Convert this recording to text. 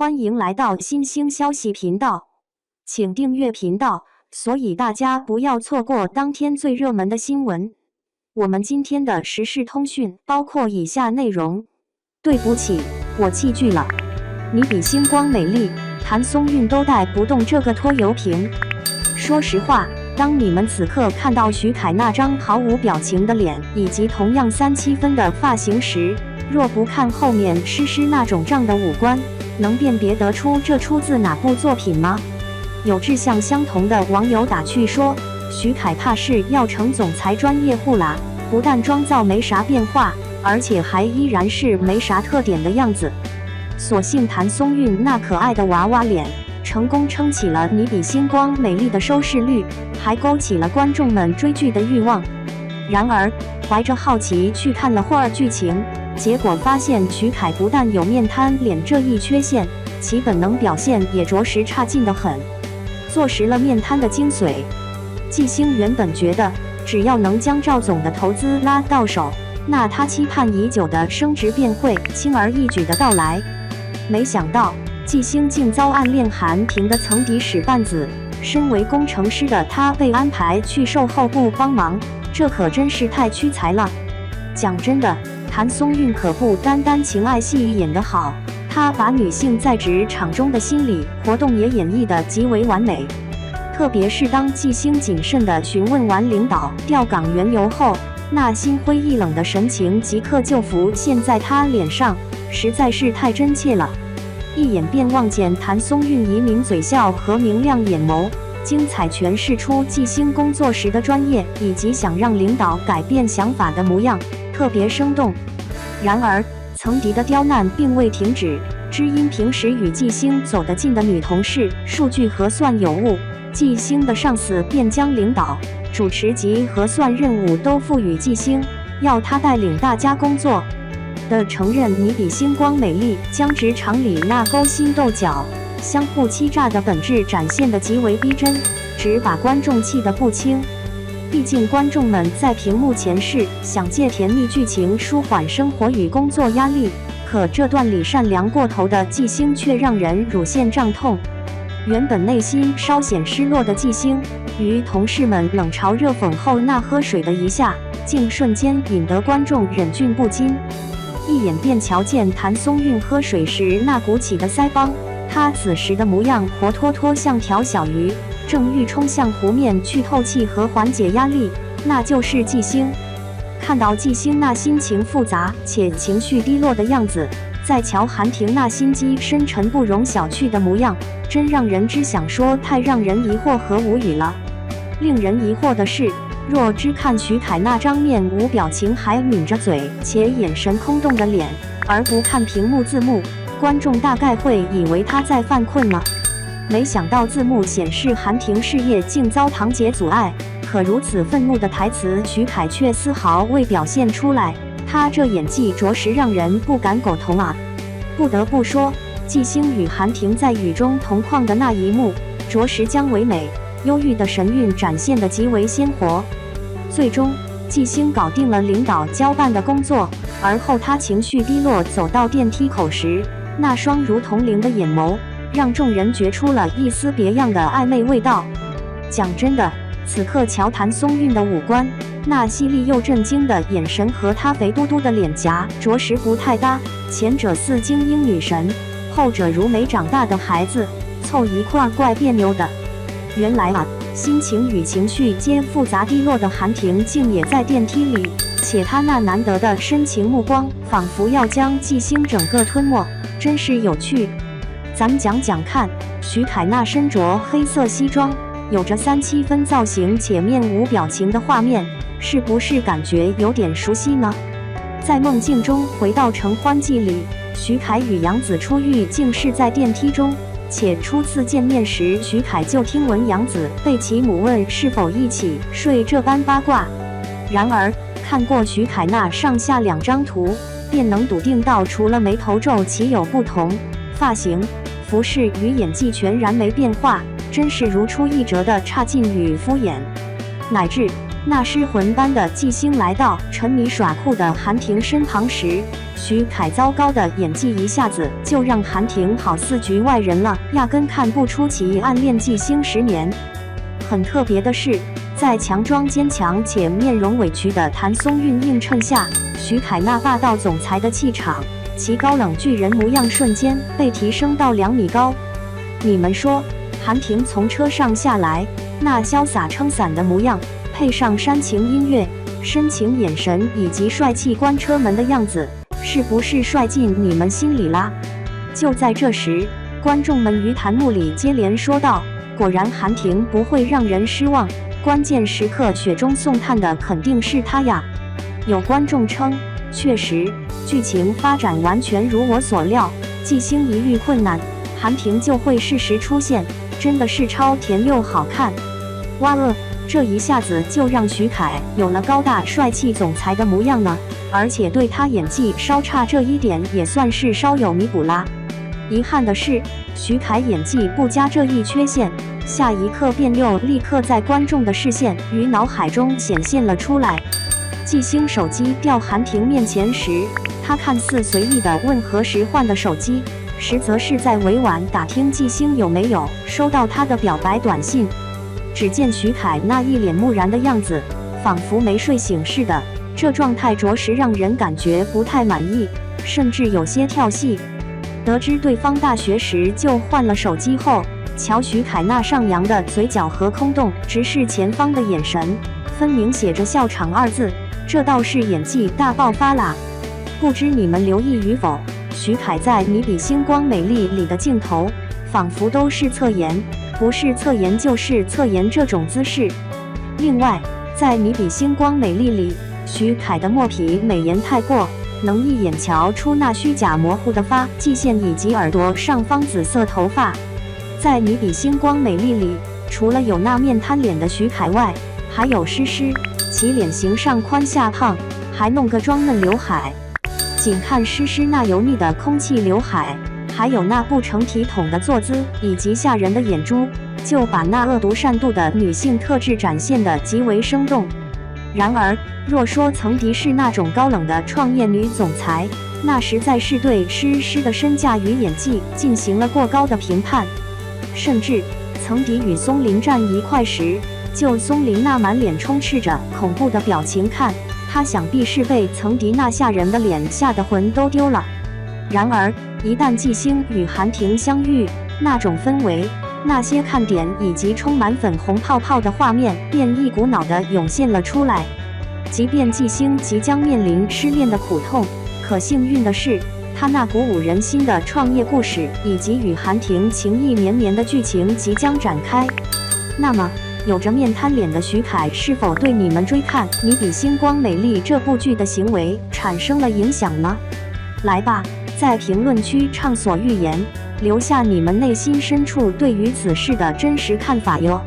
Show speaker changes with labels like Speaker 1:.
Speaker 1: 欢迎来到新兴消息频道，请订阅频道，所以大家不要错过当天最热门的新闻。我们今天的时事通讯包括以下内容：对不起，我弃剧了。你比星光美丽，谭松韵都带不动这个拖油瓶。说实话，当你们此刻看到徐凯那张毫无表情的脸，以及同样3-7分的发型时，若不看后面诗诗那肿胀的五官，能辨别得出这出自哪部作品吗？有志向相同的网友打趣说，徐凯怕是要成总裁专业户啦，不但妆造没啥变化，而且还依然是没啥特点的样子。所幸谭松韵那可爱的娃娃脸成功撑起了你比星光美丽的收视率，还勾起了观众们追剧的欲望。然而，怀着好奇去看了会儿剧情，结果发现徐凯不但有面瘫脸这一缺陷，其本能表现也着实差劲得很，坐实了面瘫的精髓。季星原本觉得，只要能将赵总的投资拉到手，那他期盼已久的升职便会轻而易举的到来。没想到，季星竟遭暗恋韩婷的曾敌使绊子，身为工程师的他被安排去售后部帮忙，这可真是太屈才了。讲真的，谭松韵可不单单情爱戏演得好，她把女性在职场中的心理活动也演绎得极为完美。特别是当季星谨慎地询问完领导调岗缘由后，那心灰意冷的神情即刻就浮现在她脸上，实在是太真切了。一眼便望见谭松韵移民嘴笑和明亮眼眸，精彩诠释出季星工作时的专业以及想让领导改变想法的模样，特别生动。然而，曾敌的刁难并未停止，只因平时与季星走得近的女同事数据核算有误，季星的上司便将领导、主持及核算任务都赋予季星，要他带领大家工作。的承认你比星光美丽，将职场里那勾心斗角、相互欺诈的本质展现得极为逼真，只把观众气得不轻。毕竟观众们在屏幕前是想借甜蜜剧情舒缓生活与工作压力，可这段里善良过头的季星却让人乳腺胀痛。原本内心稍显失落的季星，于同事们冷嘲热讽后那喝水的一下，竟瞬间引得观众忍俊不禁。一眼便瞧见谭松韵喝水时那鼓起的腮帮，她此时的模样活脱脱像条小鱼，正欲冲向湖面去透气和缓解压力，那就是季星。看到季星那心情复杂且情绪低落的样子，再瞧韩婷那心机深沉不容小觑的模样，真让人只想说太让人疑惑和无语了。令人疑惑的是，若只看徐凯那张面无表情还抿着嘴且眼神空洞的脸，而不看屏幕字幕，观众大概会以为他在犯困了。没想到字幕显示韩婷事业竟遭堂姐阻碍，可如此愤怒的台词徐凯却丝毫未表现出来，他这演技着实让人不敢苟同啊。不得不说，季星与韩婷在雨中同框的那一幕，着实将唯美忧郁的神韵展现得极为鲜活。最终，季星搞定了领导交办的工作，而后他情绪低落走到电梯口时，那双如同灵的眼眸，让众人觉出了一丝别样的暧昧味道。讲真的，此刻瞧谭松韵的五官，那犀利又震惊的眼神和她肥嘟嘟的脸颊着实不太搭，前者似精英女神，后者如没长大的孩子，凑一块怪别扭的。原来啊，心情与情绪皆复杂低落的韩婷竟也在电梯里，且她那难得的深情目光仿佛要将季星整个吞没，真是有趣。咱讲讲看，徐凯那身着黑色西装，有着3-7分造型且面无表情的画面，是不是感觉有点熟悉呢？在梦境中回到承欢记里，徐凯与杨紫初遇竟是在电梯中，且初次见面时徐凯就听闻杨紫被其母问是否一起睡这般八卦。然而看过徐凯那上下2张图，便能笃定到除了眉头皱其有不同，发型、服饰与演技全然没变化，真是如出一辙的差劲与敷衍。乃至那失魂般的季星来到沉迷耍酷的韩婷身旁时，徐凯糟糕的演技一下子就让韩婷好似局外人了，压根看不出其暗恋纪星10年。很特别的是，在强装坚强且面容委屈的谭松韵映衬下，徐凯那霸道总裁的气场，其高冷巨人模样瞬间被提升到2米高。你们说，韩婷从车上下来，那潇洒撑伞的模样，配上煽情音乐、深情眼神以及帅气关车门的样子，是不是帅进你们心里啦？就在这时，观众们于弹幕里接连说道：“果然韩婷不会让人失望，关键时刻雪中送炭的肯定是她呀。”有观众称，确实，剧情发展完全如我所料，纪星一遇困难，韩婷就会适时出现，真的是超甜又好看。哇这一下子就让徐凯有了高大帅气总裁的模样呢，而且对他演技稍差这一点也算是稍有弥补啦。遗憾的是，徐凯演技不佳这一缺陷，下一刻便又立刻在观众的视线与脑海中显现了出来。纪星手机掉韩婷面前时，他看似随意地问何时换的手机，实则是在委婉打听纪星有没有收到他的表白短信。只见徐凯那一脸木然的样子，仿佛没睡醒似的，这状态着实让人感觉不太满意，甚至有些跳戏。得知对方大学时就换了手机后，瞧徐凯那上扬的嘴角和空洞直视前方的眼神，分明写着笑场2字，这倒是演技大爆发啦。不知你们留意与否，徐凯在《你比星光美丽》里的镜头，仿佛都是侧颜，不是侧颜就是侧颜这种姿势。另外，在《你比星光美丽》里，徐凯的墨皮美颜太过，能一眼瞧出那虚假模糊的发际线以及耳朵上方紫色头发。在《你比星光美丽》里，除了有那面瘫脸的徐凯外，还有诗诗，其脸型上宽下胖，还弄个装嫩刘海。仅看诗诗那油腻的空气刘海，还有那不成体统的坐姿以及吓人的眼珠，就把那恶毒善妒的女性特质展现得极为生动。然而，若说曾迪是那种高冷的创业女总裁，那实在是对诗诗的身价与演技进行了过高的评判。甚至，曾迪与松林站一块时，就松林那满脸充斥着恐怖的表情看，他想必是被曾迪那吓人的脸吓得魂都丢了。然而，一旦纪星与韩婷相遇，那种氛围、那些看点以及充满粉红泡泡的画面便一股脑地涌现了出来。即便纪星即将面临失恋的苦痛，可幸运的是，他那鼓舞人心的创业故事以及与韩婷情意绵绵的剧情即将展开。那么，有着面瘫脸的徐凯是否对你们追看《你比星光美丽》这部剧的行为产生了影响呢？来吧，在评论区畅所欲言，留下你们内心深处对于此事的真实看法哟。